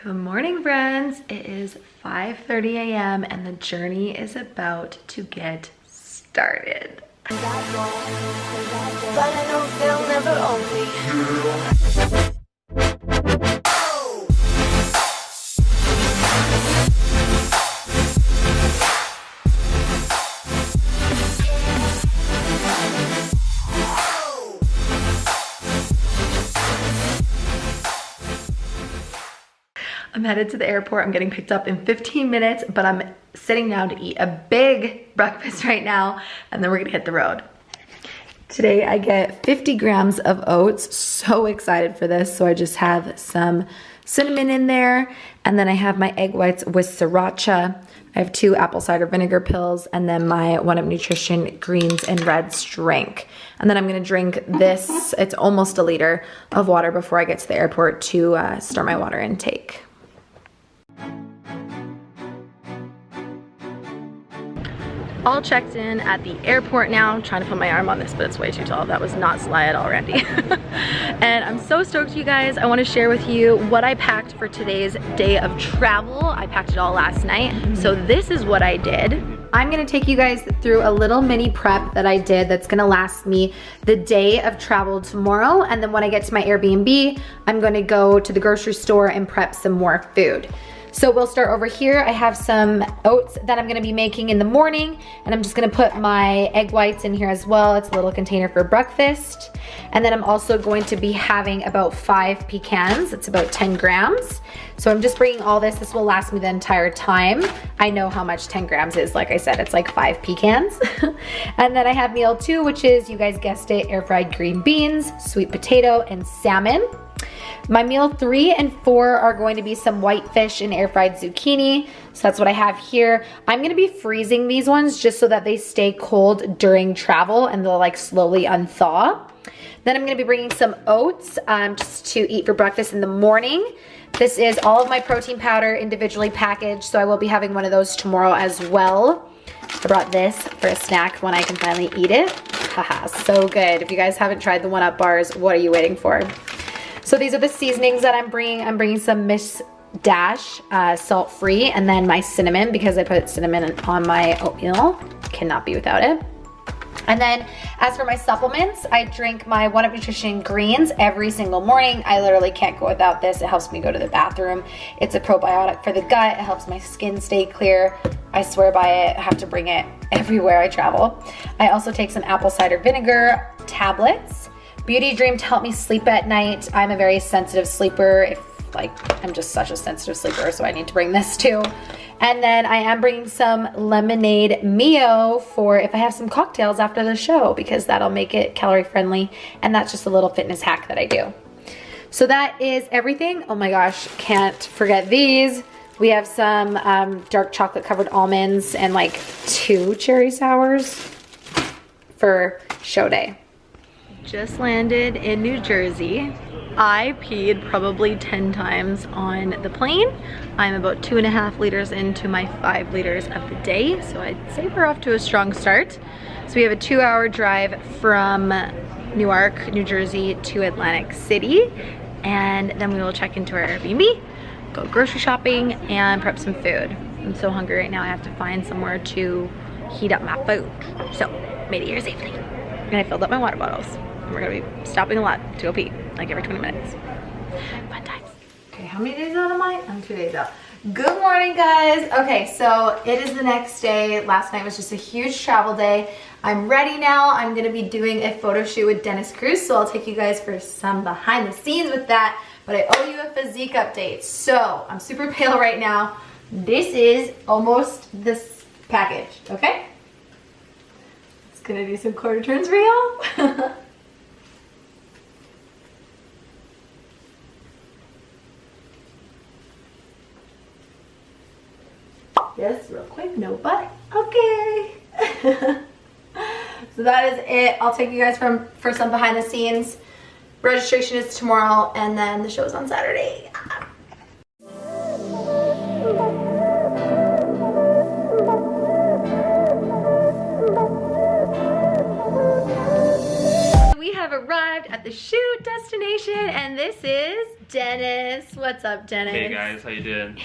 Good morning, friends. It is 5:30 a.m. and the journey is about to get started. But I don't feel never lonely. I'm headed to the airport. I'm getting picked up in 15 minutes, but I'm sitting down to eat a big breakfast right now, and then we're gonna hit the road. Today I get 50 grams of oats. So excited for this. So I just have some cinnamon in there, and then I have my egg whites with sriracha. I have 2 apple cider vinegar pills, and then my 1UP Nutrition greens and reds drink. And then I'm gonna drink this, it's almost a liter of water before I get to the airport to start my water intake. All checked in at the airport now. I'm trying to put my arm on this, but it's way too tall. That was not sly at all, Randy. And I'm so stoked, you guys. I want to share with you what I packed for today's day of travel. I packed it all last night. So this is what I did. I'm gonna take you guys through a little mini prep that I did that's gonna last me the day of travel tomorrow. And then when I get to my Airbnb, I'm gonna go to the grocery store and prep some more food. So we'll start over here. I have some oats that I'm gonna be making in the morning, and I'm just gonna put my egg whites in here as well. It's a little container for breakfast. And then I'm also going to be having about 5 pecans. It's about 10 grams. So I'm just bringing all this. This will last me the entire time. I know how much 10 grams is. Like I said, it's like 5 pecans. And then I have meal 2, which is, you guys guessed it, air fried green beans, sweet potato, and salmon. My meal 3 and 4 are going to be some white fish and air fried zucchini. So that's what I have here. I'm gonna be freezing these ones just so that they stay cold during travel and they'll like slowly unthaw. Then I'm gonna be bringing some oats just to eat for breakfast in the morning. This is all of my protein powder individually packaged, so I will be having one of those tomorrow as well. I brought this for a snack when I can finally eat it. Haha, so good. If you guys haven't tried the 1UP bars, what are you waiting for? So these are the seasonings that I'm bringing. I'm bringing some Miss Dash salt-free, and then my cinnamon, because I put cinnamon on my oatmeal. Cannot be without it. And then as for my supplements, I drink my 1UP Nutrition greens every single morning. I literally can't go without this. It helps me go to the bathroom. It's a probiotic for the gut. It helps my skin stay clear. I swear by it. I have to bring it everywhere I travel. I also take some apple cider vinegar tablets. Beauty Dream to help me sleep at night. I'm a very sensitive sleeper. I'm just such a sensitive sleeper, so I need to bring this too. And then I am bringing some lemonade Mio for if I have some cocktails after the show, because that'll make it calorie friendly. And that's just a little fitness hack that I do. So that is everything. Oh my gosh, can't forget these. We have some dark chocolate covered almonds and like 2 cherry sours for show day. Just landed in New Jersey. I peed probably 10 times on the plane. I'm about 2.5 liters into my 5 liters of the day, so I'd say we're off to a strong start. So we have a 2-hour drive from Newark, New Jersey to Atlantic City, and then we will check into our Airbnb, go grocery shopping, and prep some food. I'm so hungry right now. I have to find somewhere to heat up my food. So, made it here safely. And I filled up my water bottles. We're gonna be stopping a lot to go pee, like every 20 minutes. Fun times. Okay, how many days out am I? I'm 2 days out. Good morning, guys. Okay, so it is the next day. Last night was just a huge travel day. I'm ready now. I'm gonna be doing a photo shoot with Dennis Cruz, so I'll take you guys for some behind the scenes with that, but I owe you a physique update. So, I'm super pale right now. This is almost this package, okay? It's gonna do some quarter turns for y'all. Yes, real quick, no butt. Okay. So that is it. I'll take you guys for some behind the scenes. Registration is tomorrow, and then the show's on Saturday. We have arrived at the shoot destination, and this is Dennis. What's up, Dennis? Hey guys, how you doing?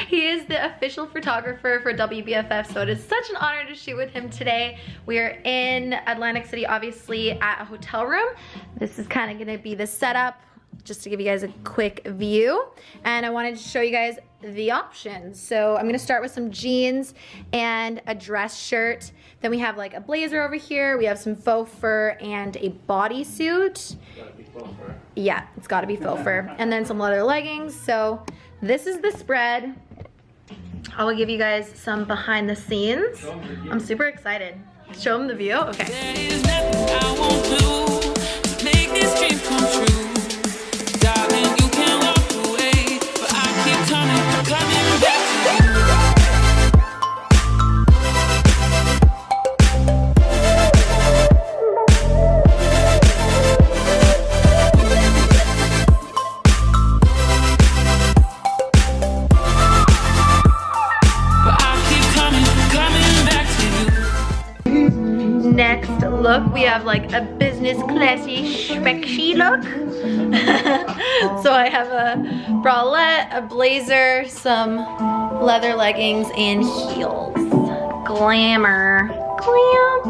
He is the official photographer for WBFF, so it is such an honor to shoot with him today. We are in Atlantic City, obviously, at a hotel room. This is kind of gonna be the setup, just to give you guys a quick view. And I wanted to show you guys the options. So I'm gonna start with some jeans and a dress shirt. Then we have like a blazer over here. We have some faux fur and a bodysuit. Yeah, it's gotta be faux fur. And then some leather leggings. So this is the spread. I will give you guys some behind the scenes. I'm super excited. Show them the view? Okay. There is nothing I won't do to make this dream come true. Darling, you can walk away, but I keep coming back to you. Next look, we have like a business classy schmecksy look. So I have a bralette, a blazer, some leather leggings, and heels. Glamour. Glam.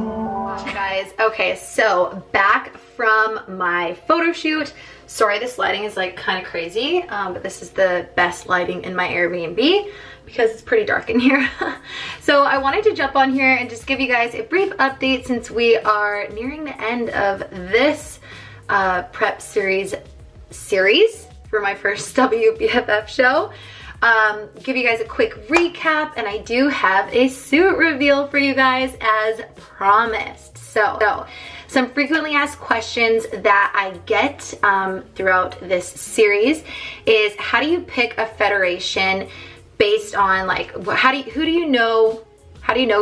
Guys, okay, so back from my photo shoot. Sorry, this lighting is like kind of crazy, but this is the best lighting in my Airbnb because it's pretty dark in here. So I wanted to jump on here and just give you guys a brief update since we are nearing the end of this prep series for my first WBFF show. Give you guys a quick recap, and I do have a suit reveal for you guys as promised. So some frequently asked questions that I get throughout this series is, how do you pick a federation based on like who do you know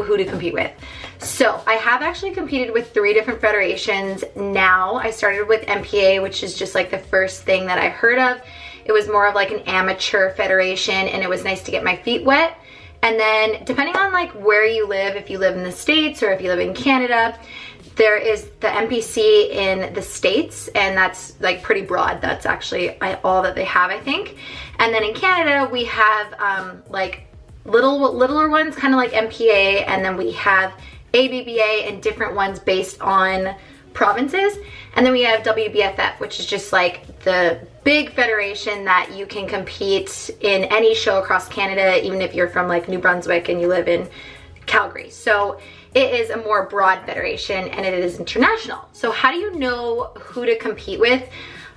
who to compete with? So I have actually competed with 3 different federations now. I started with MPA, which is just like the first thing that I heard of. It was more of like an amateur federation, and it was nice to get my feet wet. And then depending on like where you live, if you live in the States or if you live in Canada, there is the MPC in the States, and that's like pretty broad. That's actually all that they have, I think. And then in Canada, we have like littler ones, kind of like MPA, and then we have ABBA and different ones based on provinces. And then we have WBFF, which is just like the big federation that you can compete in any show across Canada, even if you're from like New Brunswick and you live in Calgary. So it is a more broad federation, and it is international. So how do you know who to compete with?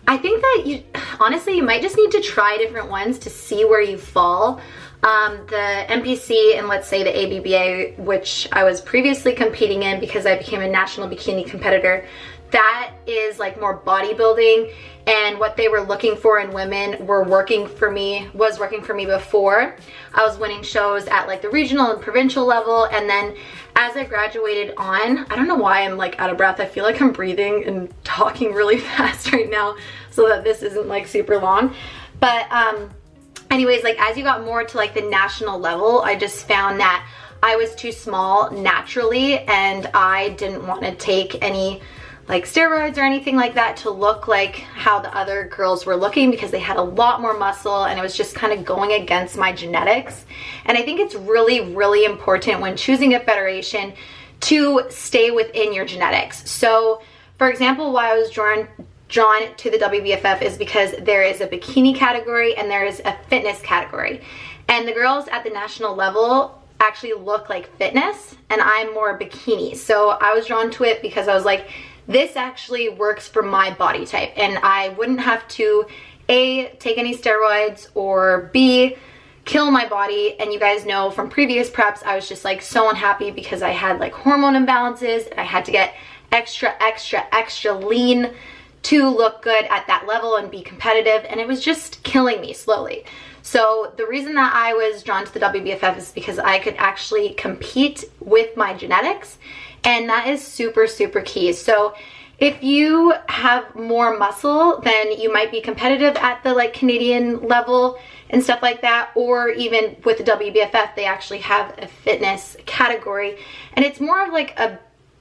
I think that honestly, you might just need to try different ones to see where you fall. The MPC and let's say the ABBA, which I was previously competing in because I became a national bikini competitor, that is like more bodybuilding, and what they were looking for in women was working for me before. I was winning shows at like the regional and provincial level, and then as I graduated on, I don't know why I'm like out of breath. I feel like I'm breathing and talking really fast right now so that this isn't like super long. But anyways, like as you got more to like the national level, I just found that I was too small naturally, and I didn't want to take any like steroids or anything like that to look like how the other girls were looking, because they had a lot more muscle, and it was just kind of going against my genetics. And I think it's really, really important when choosing a federation to stay within your genetics. So for example, why I was drawn to the WBFF is because there is a bikini category and there is a fitness category. And the girls at the national level actually look like fitness, and I'm more bikini. So I was drawn to it because I was like, this actually works for my body type, and I wouldn't have to A, take any steroids, or B, kill my body. And you guys know from previous preps, I was just like so unhappy because I had like hormone imbalances, and I had to get extra lean to look good at that level and be competitive, and it was just killing me slowly. So the reason that I was drawn to the WBFF is because I could actually compete with my genetics, and that is super, super key. So if you have more muscle, then you might be competitive at the like Canadian level and stuff like that, or even with the WBFF, they actually have a fitness category, and it's more of like a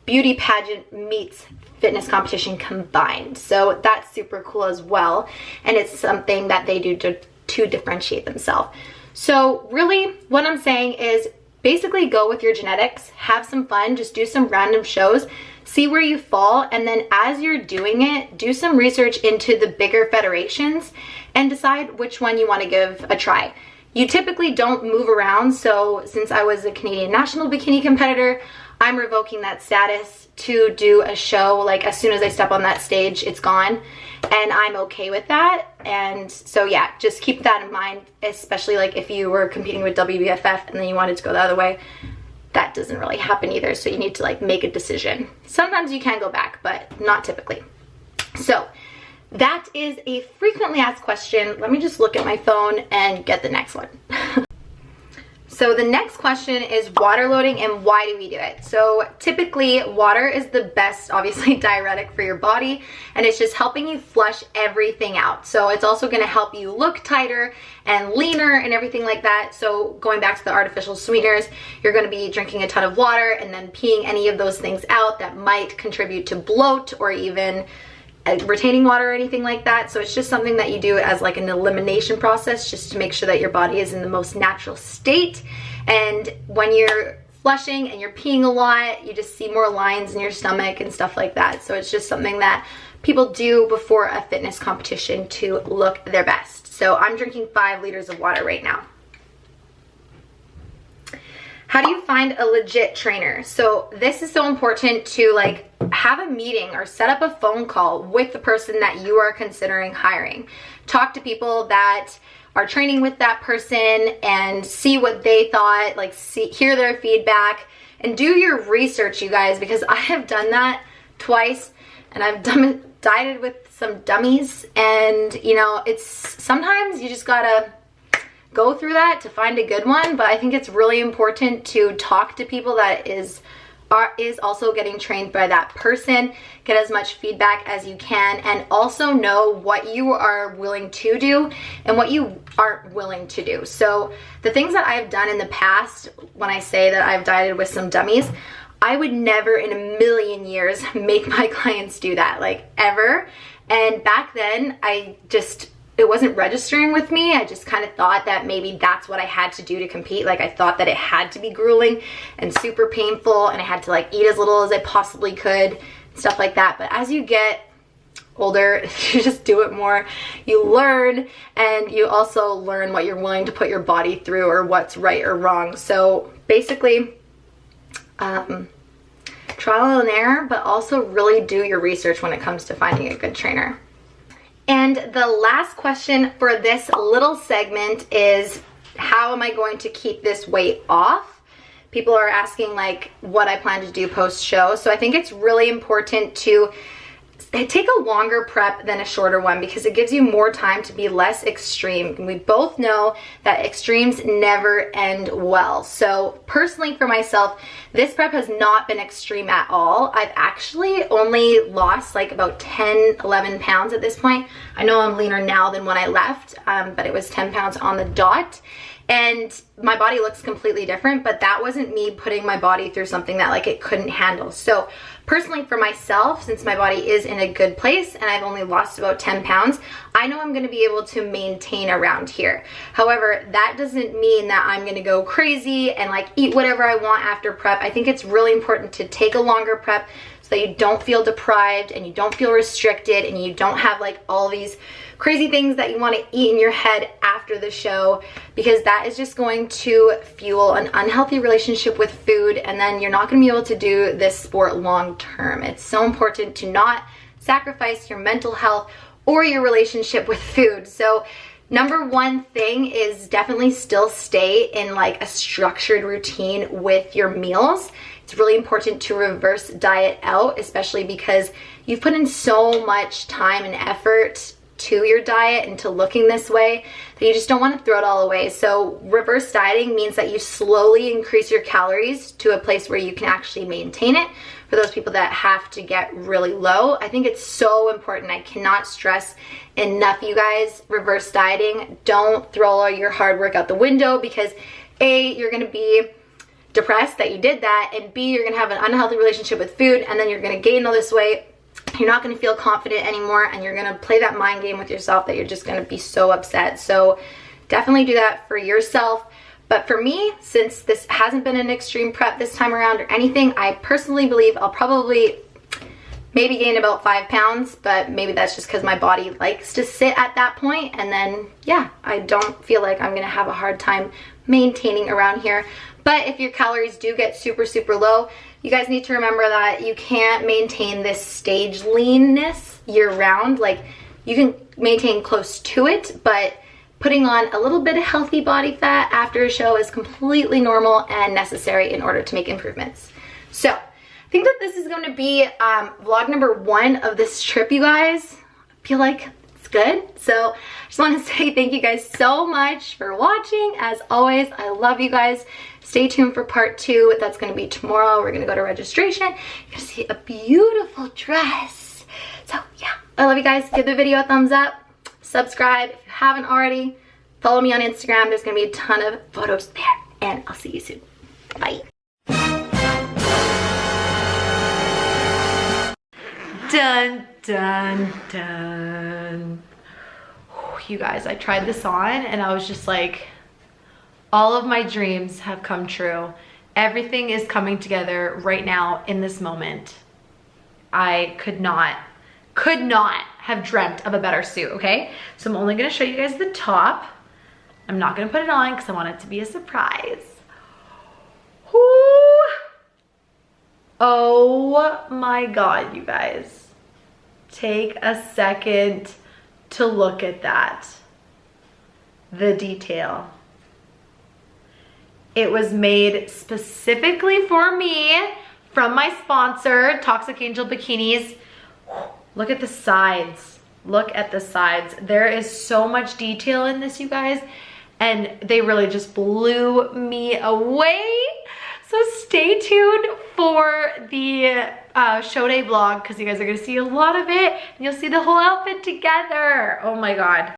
beauty pageant meets fitness competition combined. So that's super cool as well. And it's something that they do to differentiate themselves. So really what I'm saying is basically go with your genetics, have some fun, just do some random shows, see where you fall, and then as you're doing it, do some research into the bigger federations and decide which one you want to give a try. You typically don't move around, so since I was a Canadian national bikini competitor, I'm revoking that status to do a show. Like as soon as I step on that stage, it's gone, and I'm okay with that. And so yeah, just keep that in mind, especially like if you were competing with WBFF and then you wanted to go the other way. That doesn't really happen either, so you need to like make a decision. Sometimes you can go back, but not typically. So that is a frequently asked question. Let me just look at my phone and get the next one. So the next question is water loading and why do we do it? So typically water is the best, obviously, diuretic for your body, and it's just helping you flush everything out. So it's also gonna help you look tighter and leaner and everything like that. So going back to the artificial sweeteners, you're gonna be drinking a ton of water and then peeing any of those things out that might contribute to bloat or even retaining water or anything like that. So it's just something that you do as like an elimination process, just to make sure that your body is in the most natural state. And when you're flushing and you're peeing a lot, you just see more lines in your stomach and stuff like that. So it's just something that people do before a fitness competition to look their best. So I'm drinking 5 liters of water right now. How do you find a legit trainer? So this is so important to like have a meeting or set up a phone call with the person that you are considering hiring. Talk to people that are training with that person and see what they thought, like hear their feedback and do your research, you guys, because I have done that twice and I've dieted with some dummies, and you know, it's sometimes you just gotta go through that to find a good one. But I think it's really important to talk to people that is also getting trained by that person, get as much feedback as you can, and also know what you are willing to do and what you aren't willing to do. So the things that I've done in the past, when I say that I've dieted with some dummies, I would never in a million years make my clients do that, like ever. And back then it wasn't registering with me. I just kind of thought that maybe that's what I had to do to compete. Like I thought that it had to be grueling and super painful and I had to like eat as little as I possibly could, stuff like that. But as you get older, you just do it more. You learn, and you also learn what you're willing to put your body through or what's right or wrong. So basically, trial and error, but also really do your research when it comes to finding a good trainer. And the last question for this little segment is, how am I going to keep this weight off? People are asking like what I plan to do post-show. So I think it's really important to take a longer prep than a shorter one, because it gives you more time to be less extreme. We both know that extremes never end well. So personally for myself, this prep has not been extreme at all. I've actually only lost like about 10, 11 pounds at this point. I know I'm leaner now than when I left, but it was 10 pounds on the dot. And my body looks completely different, but that wasn't me putting my body through something that like it couldn't handle. So personally for myself, since my body is in a good place and I've only lost about 10 pounds, I know I'm gonna be able to maintain around here. However, that doesn't mean that I'm gonna go crazy and like eat whatever I want after prep. I think it's really important to take a longer prep so that you don't feel deprived and you don't feel restricted and you don't have like all these crazy things that you want to eat in your head after the show, because that is just going to fuel an unhealthy relationship with food, and then you're not going to be able to do this sport long term. It's so important to not sacrifice your mental health or your relationship with food. So number one thing is definitely still stay in like a structured routine with your meals. It's really important to reverse diet out, especially because you've put in so much time and effort to your diet and to looking this way that you just don't want to throw it all away. So reverse dieting means that you slowly increase your calories to a place where you can actually maintain it. For those people that have to get really low, I think it's so important. I cannot stress enough, you guys, reverse dieting. Don't throw all your hard work out the window, because A, you're going to be depressed that you did that, and B, you're gonna have an unhealthy relationship with food, and then you're gonna gain all this weight. You're not gonna feel confident anymore, and you're gonna play that mind game with yourself that you're just gonna be so upset. So definitely do that for yourself. But for me, since this hasn't been an extreme prep this time around or anything, I personally believe I'll probably maybe gain about 5 pounds, but maybe that's just because my body likes to sit at that point, and then yeah, I don't feel like I'm gonna have a hard time maintaining around here. But if your calories do get super, super low, you guys need to remember that you can't maintain this stage leanness year round. Like, you can maintain close to it, but putting on a little bit of healthy body fat after a show is completely normal and necessary in order to make improvements. So I think that this is going to be vlog number 1 of this trip, you guys. I feel like it's good. So I just want to say thank you guys so much for watching. As always, I love you guys. Stay tuned for part 2. That's going to be tomorrow. We're going to go to registration. You're going to see a beautiful dress. So yeah, I love you guys. Give the video a thumbs up. Subscribe if you haven't already. Follow me on Instagram. There's going to be a ton of photos there. And I'll see you soon. Bye. Dun, dun, dun. You guys, I tried this on and I was just like, all of my dreams have come true. Everything is coming together right now in this moment. I could not have dreamt of a better suit, okay? So I'm only gonna show you guys the top. I'm not gonna put it on because I want it to be a surprise. Whoo! Oh my God, you guys. Take a second to look at that. The detail. It was made specifically for me from my sponsor, Toxic Angel Bikinis. Look at the sides. Look at the sides. There is so much detail in this, you guys, and they really just blew me away. So stay tuned for the show day vlog because you guys are gonna see a lot of it and you'll see the whole outfit together. Oh my God.